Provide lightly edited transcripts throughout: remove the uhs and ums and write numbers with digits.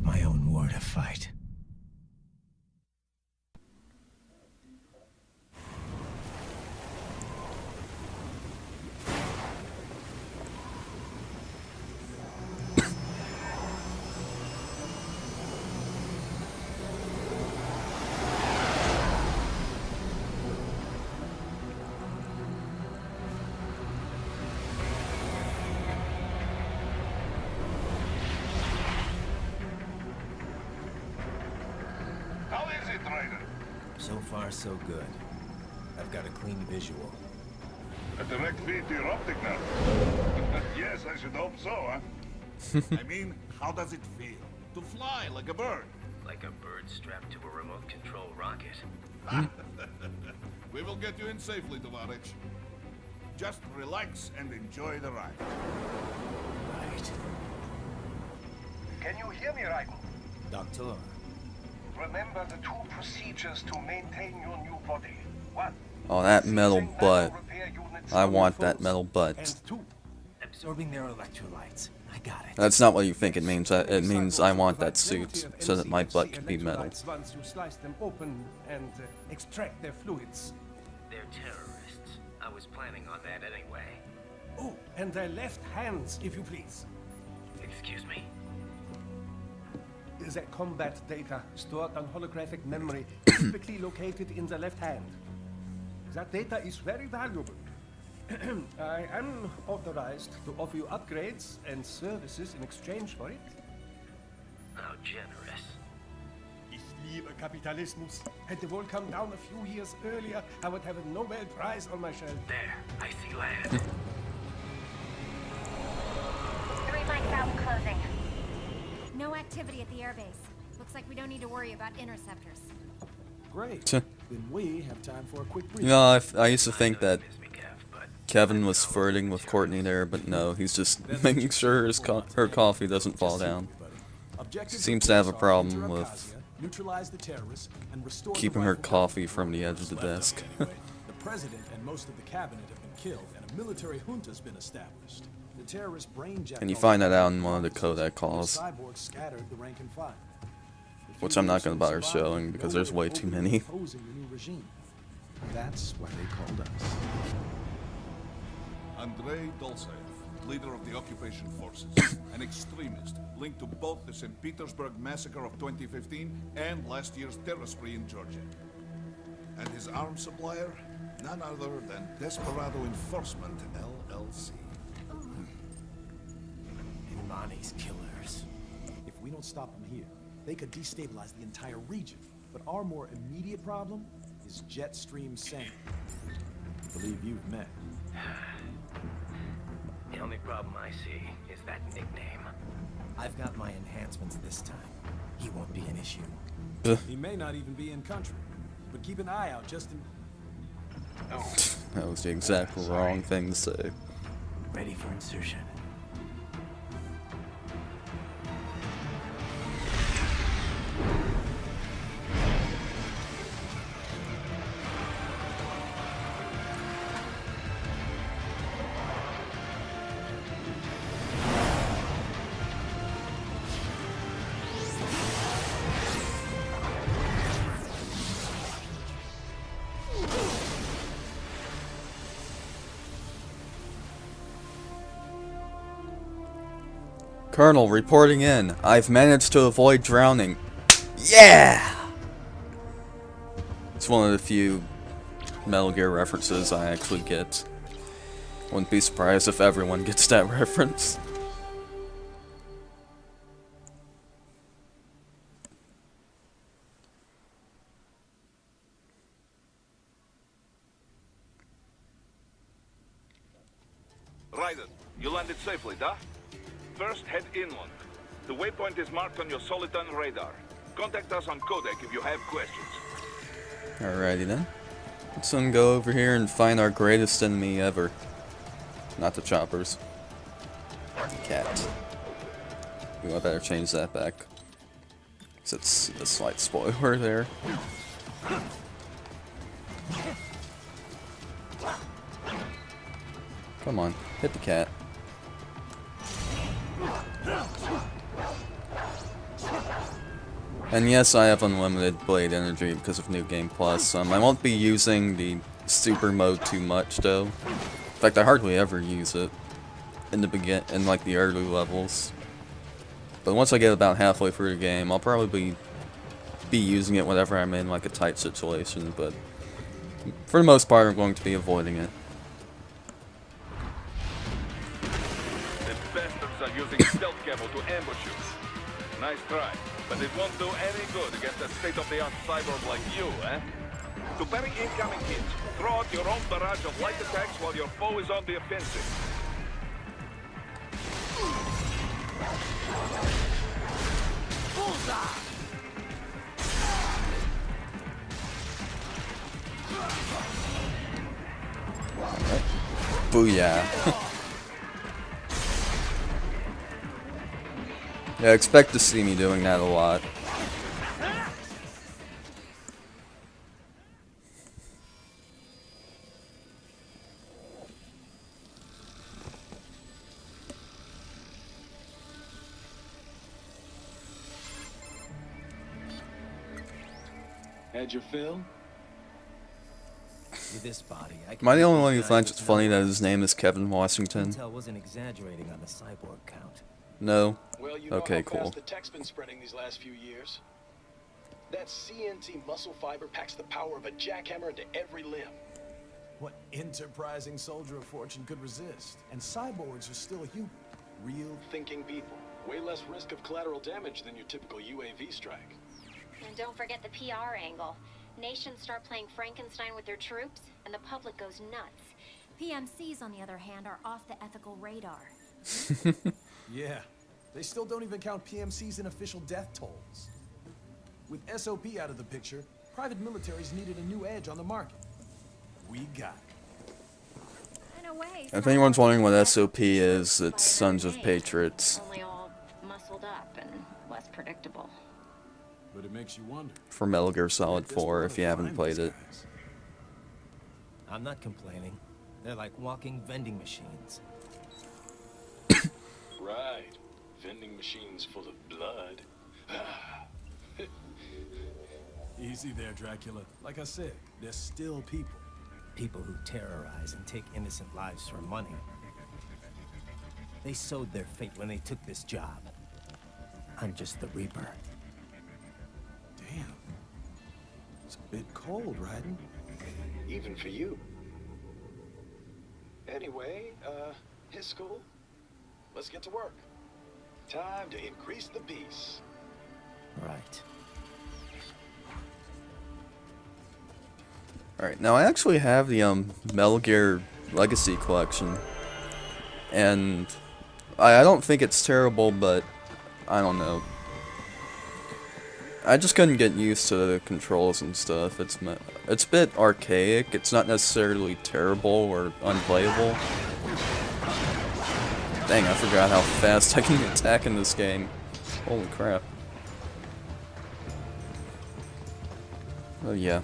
got my own war to fight. So far, so good. I've got a clean visual. A direct feed to your optic nerve. Yes, I should hope so, huh? I mean, how does it feel? To fly like a bird? Like a bird strapped to a remote control rocket. We will get you in safely, Tovarich. Just relax and enjoy the ride. Right. Can you hear me, Raiden? Doctor. Remember the two procedures to maintain your new body. One. Oh, that metal butt. Repair units I on want your that foes. metal butt. And two. Absorbing their electrolytes. I got it. That's not what you think it means. It means I want that suit so that my butt can be metal. Once you slice them open and extract their fluids. They're terrorists. I was planning on that anyway. Oh, and their left hands, if you please. Excuse me? The combat data stored on holographic memory typically located in the left hand. That data is very valuable. I am authorized to offer you upgrades and services in exchange for it. How generous. Ich liebe Kapitalismus. Had the war come down a few years earlier, I would have a Nobel Prize on my shelf. There, I see land. 3 mics out and closing. No activity at the airbase. Looks like we don't need to worry about interceptors. Great. Tch. Then we have time for a quick brief. You know, I used to think that Miss me, Kev, but Kevin was flirting with Courtney there, but no, he's just making sure her coffee doesn't fall down. Seems to have a problem with neutralize the terrorists and restore keeping her coffee from the edge of the desk. The president and most of the cabinet have been killed, and a military junta's been established. The terrorist brainjacked. And you find that out in one of the Kodak calls, Cyborgs scattered the rank and file. which I'm not going to bother showing because there's way too many. Opposing the new regime. That's why they called us. Andrei Dolzaev, leader of the occupation forces, an extremist linked to both the St. Petersburg massacre of 2015 and last year's terror spree in Georgia. And his arms supplier, none other than Desperado Enforcement, LLC. Imani's killers. If we don't stop them here, they could destabilize the entire region. But our more immediate problem is Jetstream Sam. I believe you've met. the only problem I see is that nickname. I've got my enhancements this time. He won't be an issue. He may not even be in country, but keep an eye out just in... That was the exact wrong thing to say. Ready for insertion. Colonel, reporting in. I've managed to avoid drowning. Yeah! It's one of the few Metal Gear references I actually get. Wouldn't be surprised if everyone gets that reference. Raiden, you landed safely, da? First, head inland. The waypoint is marked on your Soliton radar. Contact us on Codec if you have questions. Alrighty then. Let's then go over here and find our greatest enemy ever. Not the choppers. The cat. Ooh, I better change that back. 'Cause it's a slight spoiler there. Come on, hit the cat. And yes, I have unlimited blade energy because of New Game Plus. I won't be using the super mode too much though. In fact, I hardly ever use it in like the early levels. But once I get about halfway through the game, I'll probably be using it whenever I'm in like a tight situation. But for the most part, I'm going to be avoiding it. The bastards are using stealth camo to ambush you. Nice try, but it won't do any good against a state-of-the-art cyborg like you, eh? To parry incoming hits, throw out your own barrage of light attacks while your foe is on the offensive. Booyah. Yeah, expect to see me doing that a lot. Had your fill? With this body, I Am I the only one who finds it funny that his name is Kevin Washington? Intel wasn't exaggerating on the cyborg count. No? Well, you know Okay, how cool. fast the tech's been spreading these last few years. That CNC muscle fiber packs the power of a jackhammer into every limb. What enterprising soldier of fortune could resist? And cyborgs are still human. Real thinking people. Way less risk of collateral damage than your typical UAV strike. And don't forget the PR angle. Nations start playing Frankenstein with their troops, and the public goes nuts. PMCs, on the other hand, are off the ethical radar. Yeah, they still don't even count PMCs in official death tolls. With SOP out of the picture, private militaries needed a new edge on the market. We got it. In a way, If anyone's wondering what SOP is, it's Sons of Patriots. only all muscled up and less predictable. But it makes you wonder. For Metal Gear Solid 4, if you haven't Find played these it. guys. I'm not complaining. They're like walking vending machines. Right. Vending machines full of blood. Easy there, Dracula. Like I said, they're still people. People who terrorize and take innocent lives for money. They sowed their fate when they took this job. I'm just the Reaper. Damn. It's a bit cold, Raiden. Even for you. Anyway, his school. Let's get to work. Time to increase the peace. Right. Alright, now I actually have the Metal Gear Legacy collection. And I don't think it's terrible, but I don't know. I just couldn't get used to the controls and stuff. It's a bit archaic. It's not necessarily terrible or unplayable. Dang, I forgot how fast I can attack in this game. Holy crap. Oh yeah.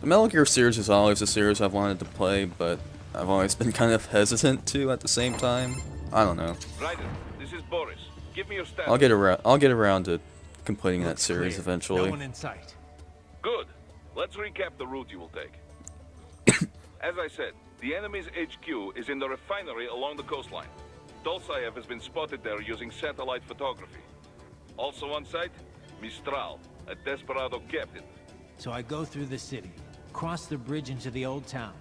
The Metal Gear series is always a series I've wanted to play, but I've always been kind of hesitant to at the same time. I don't know. Raiden, this is Boris. Give me your status. I'll get around to completing that series eventually. No one in sight. Good. Let's recap the route you will take. As I said, the enemy's HQ is in the refinery along the coastline. Dolsaev has been spotted there using satellite photography. Also on site, Mistral, a desperado captain. So I go through the city, cross the bridge into the old town,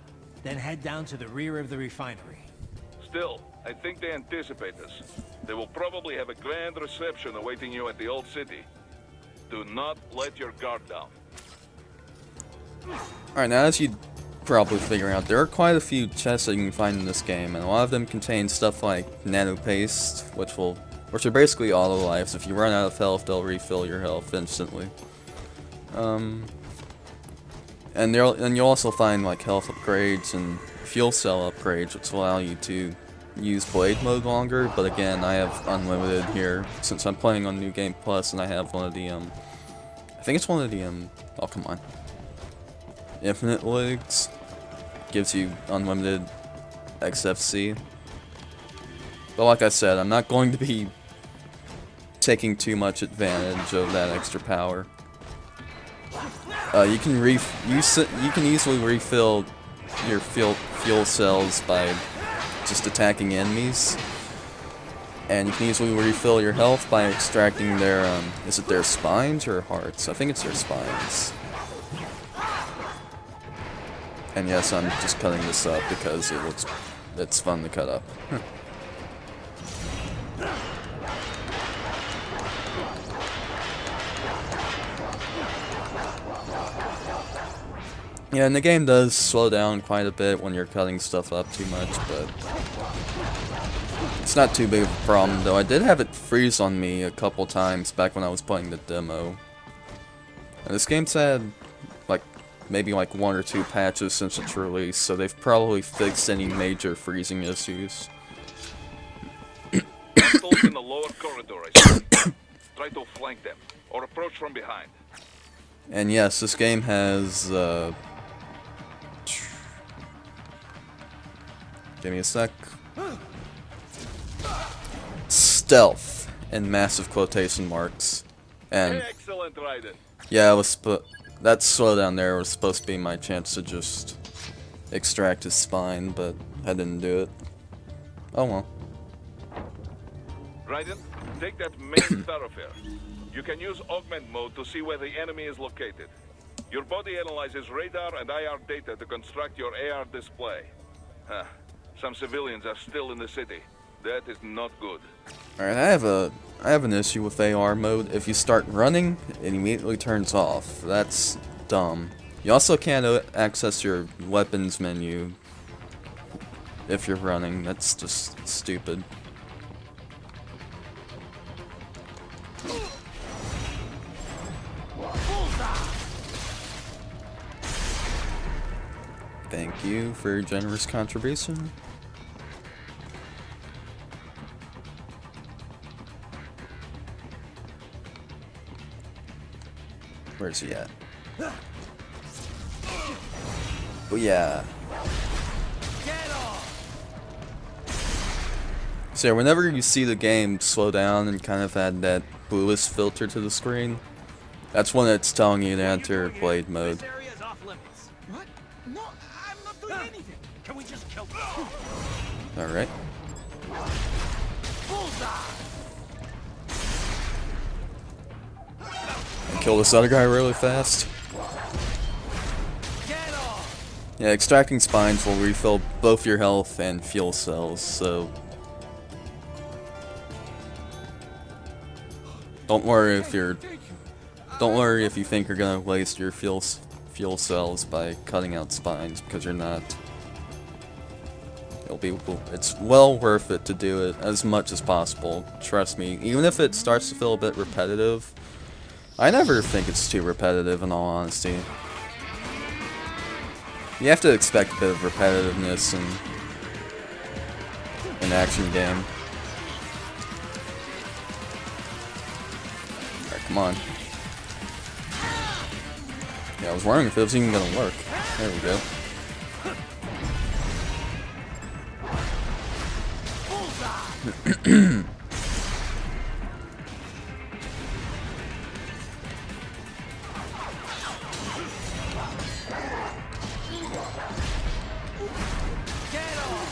then head down to the rear of the refinery. Still, I think they anticipate us. They will probably have a grand reception awaiting you at the old city. Do not let your guard down. Alright, now as you probably figure out, there are quite a few chests that you can find in this game, and a lot of them contain stuff like nano paste, which are basically auto lives. If you run out of health, they'll refill your health instantly. And you'll also find like health upgrades and fuel cell upgrades, which will allow you to use blade mode longer. But again, I have unlimited here since I'm playing on New Game Plus, and I have one of the I think it's one of the oh come on, Infinite Legs gives you unlimited XFC. But like I said, I'm not going to be taking too much advantage of that extra power. You can easily refill your fuel cells by just attacking enemies, and you can easily refill your health by extracting their is it their spines or hearts? I think it's their spines. And yes, I'm just cutting this up because it's fun to cut up. Yeah, and the game does slow down quite a bit when you're cutting stuff up too much, but it's not too big of a problem, though I did have it freeze on me a couple times back when I was playing the demo. And this game's had maybe like 1 or 2 patches since its release, so they've probably fixed any major freezing issues. Hostiles in the lower corridor, I see. Try to flank them, or approach from behind. And yes, this game has, give me a sec. Stealth, in massive quotation marks. And Excellent, Raiden. yeah, that slowdown there was supposed to be my chance to just extract his spine, but I didn't do it. Oh well. Raiden, take that main thoroughfare. You can use augment mode to see where the enemy is located. Your body analyzes radar and IR data to construct your AR display. Huh. Some civilians are still in the city. That is not good. Alright, I have an issue with AR mode. If you start running, it immediately turns off. That's dumb. You also can't access your weapons menu if you're running. That's just stupid. Thank you for your generous contribution. Where's he at? Oh yeah. So yeah, whenever you see the game slow down and kind of add that bluish filter to the screen, that's when it's telling you to enter blade mode. What? No, I'm not doing anything. Can we just kill? Alright. Kill this other guy really fast. Yeah, extracting spines will refill both your health and fuel cells, so don't worry if you think you're gonna waste your fuel cells by cutting out spines, because you're not. It's well worth it to do it as much as possible. Trust me, even if it starts to feel a bit repetitive. I never think it's too repetitive, in all honesty. You have to expect a bit of repetitiveness in an action game. Alright, come on. Yeah, I was wondering if it was even gonna work. There we go.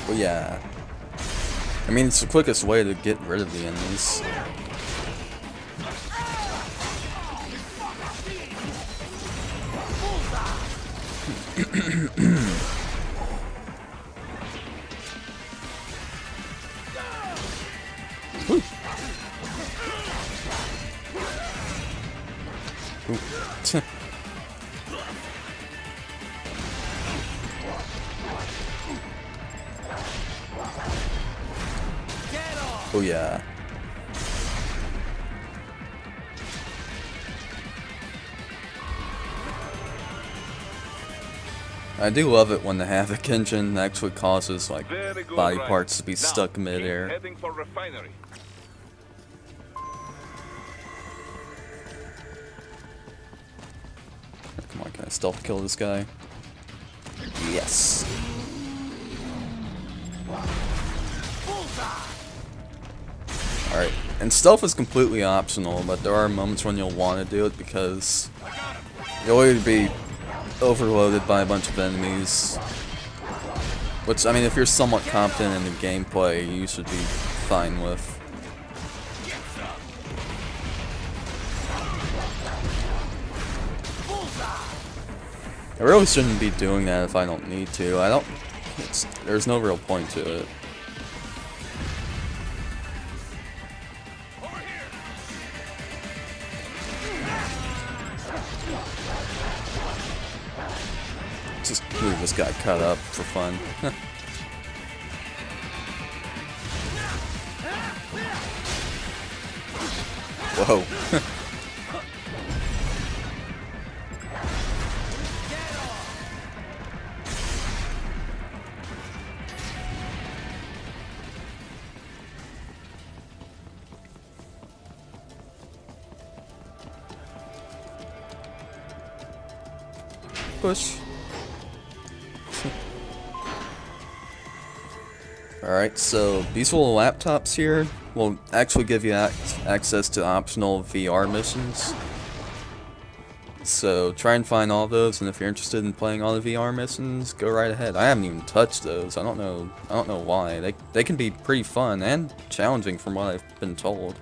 Well, yeah. I mean, it's the quickest way to get rid of the enemies. Oh yeah. I do love it when the Havoc engine actually causes like body parts to be stuck mid-air. Heading for refinery. Come on, can I stealth kill this guy? Yes. Alright. And stealth is completely optional, but there are moments when you'll want to do it because you'll either be overloaded by a bunch of enemies, which, I mean, if you're somewhat competent in the gameplay, you should be fine with. I really shouldn't be doing that if I don't need to. There's no real point to it. Just move this guy cut up for fun. Whoa. Push. Alright, so these little laptops here will actually give you access to optional VR missions. So try and find all those, and if you're interested in playing all the VR missions, go right ahead. I haven't even touched those. I don't know why. They can be pretty fun and challenging from what I've been told.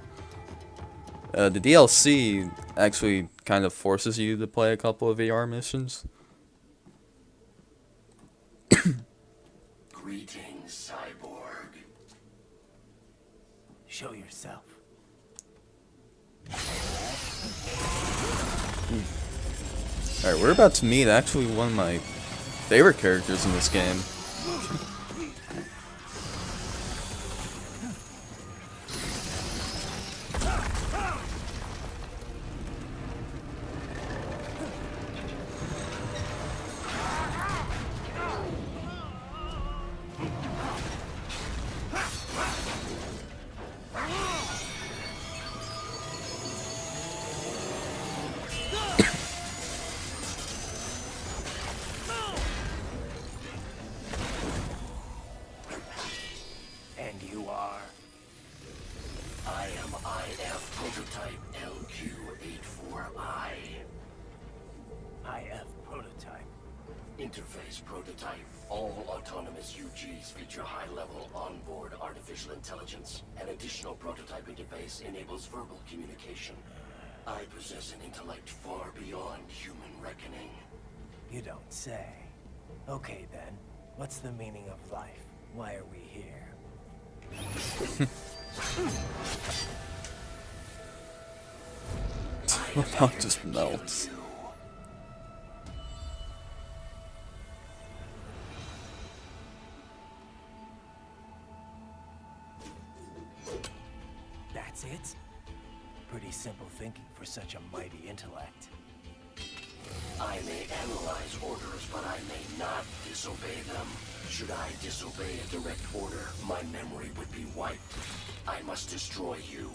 The DLC actually kind of forces you to play a couple of VR missions. Greetings, cyborg. Show yourself. Alright, we're about to meet actually one of my favorite characters in this game. Prototype LQ84I. IF prototype. Interface prototype. All autonomous UGs feature high-level onboard artificial intelligence. An additional prototype interface enables verbal communication. I possess an intellect far beyond human reckoning. You don't say. Okay then, what's the meaning of life? Why are we here? That just melts. That's it? Pretty simple thinking for such a mighty intellect. I may analyze orders, but I may not disobey them. Should I disobey a direct order, my memory would be wiped. I must destroy you.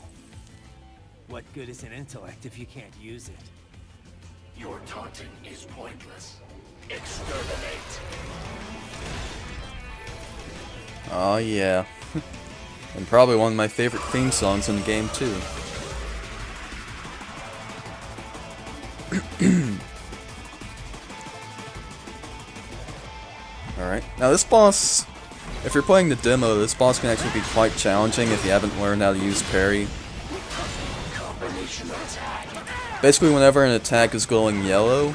What good is an intellect if you can't use it? Your taunting is pointless. Exterminate. Oh yeah. And probably one of my favorite theme songs in the game too. Alright, now this boss, if you're playing the demo, this boss can actually be quite challenging if you haven't learned how to use parry. Basically, whenever an attack is glowing yellow,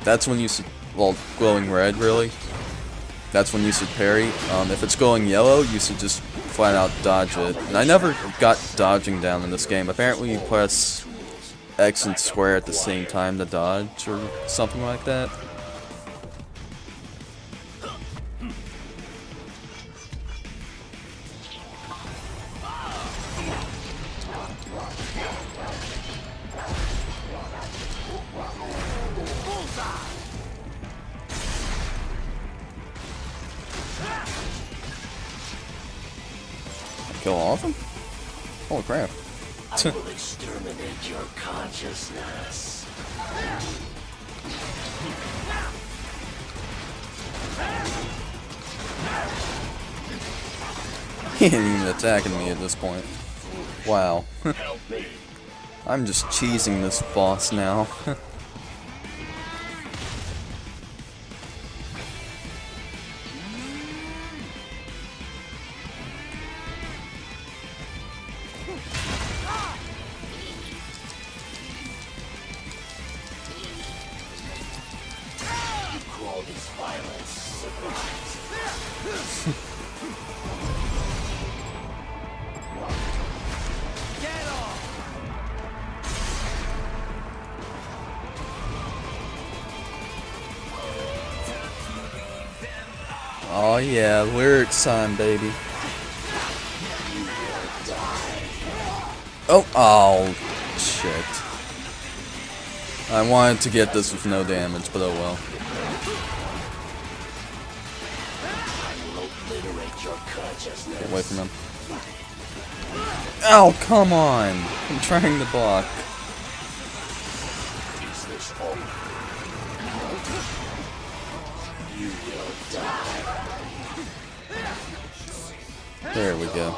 that's when you should, well, glowing red really, that's when you should parry. If it's glowing yellow, you should just flat out dodge it. And I never got dodging down in this game. Apparently you press X and square at the same time to dodge or something like that. Kill all of them? Holy crap. I will exterminate your consciousness. He ain't even attacking me at this point. Wow. Help me. I'm just cheesing this boss now. Call this violence civilized. Oh yeah, lyrics time, baby. Oh, shit. I wanted to get this with no damage, but oh well. Get away from him. Ow, come on! I'm trying to block. There we go.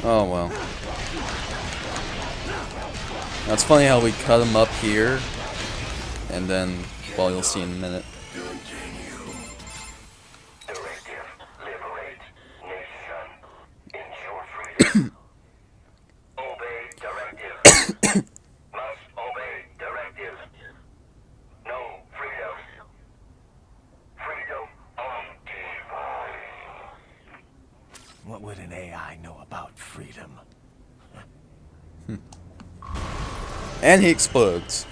Oh well. That's funny how we cut him up here, and then, well, you'll see in a minute. Directive, liberate, nation, ensure freedom. Obey directive. Must obey directive. No freedom. Freedom on device. What would an AI know about freedom? And he explodes.